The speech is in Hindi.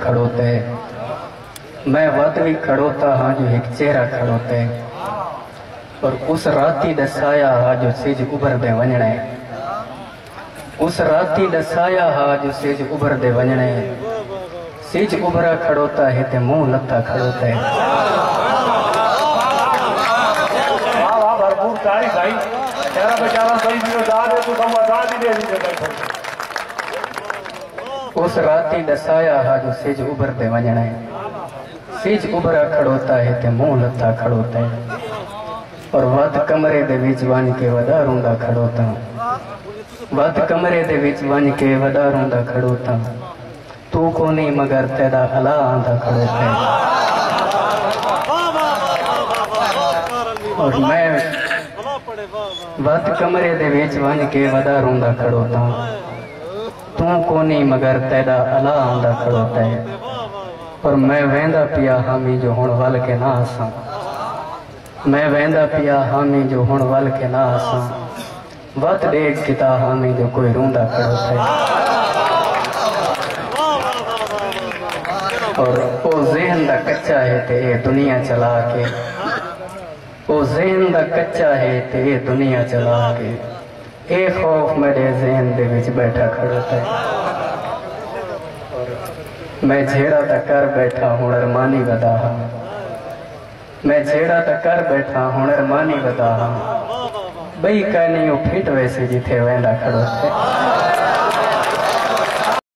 खड़ोते मैं वत भी खड़ोता हाँ जो एक चेहरा खड़ोते और उस राती दसाया हा जो सेज उभर दे वञणे उस राती दसाया हा जो सेज उभर दे वञणे सेज उभरा खड़ोता है ते मुंह लथा खड़ोते भरपूर तारीफ भाई तेरा बेचारा सही दियो दाद है तो हम दाद ही दे दीजिए। उस राती दसाया हा जो सेज उभर दे वञणे सेज उभरा खड़ोता है ते मुंह लथा खड़ोता है और वत कमरे दे विच वञ के वॾा रोंदा खड़ोता वत कमरे दे विच वञ के वॾा रोंदा खड़ोता तू कोनी मगर तेरा अला आंदा खड़ोता और मैं वत कमरे दे विच वञ के वॾा रोंदा खड़ोता तू कोनी मगर तेरा अला आंदा खड़ोता है और मैं वेंदा पिया हामी जो हुण वल के ना आसा मैं वेंदा पिया हामी जो हुण वल के ना आसा वत देख किता हामी जो कोई रोंदा खड़ोता है और ओ ज़हन दा कच्चा है ते ये दुनिया चला के ओ ज़हन दा कच्चा है ते ये दुनिया चला के ए खौफ मेरे ज़हन दे विच बैठा खड़ोता है मैं झेड़ा तक कर बैठा हुनर मानी वदा मैं झेड़ा तक कर बैठा हुनर मानी वदा बई कहनी फिट वैसे जिथे वेंदा खड़ोते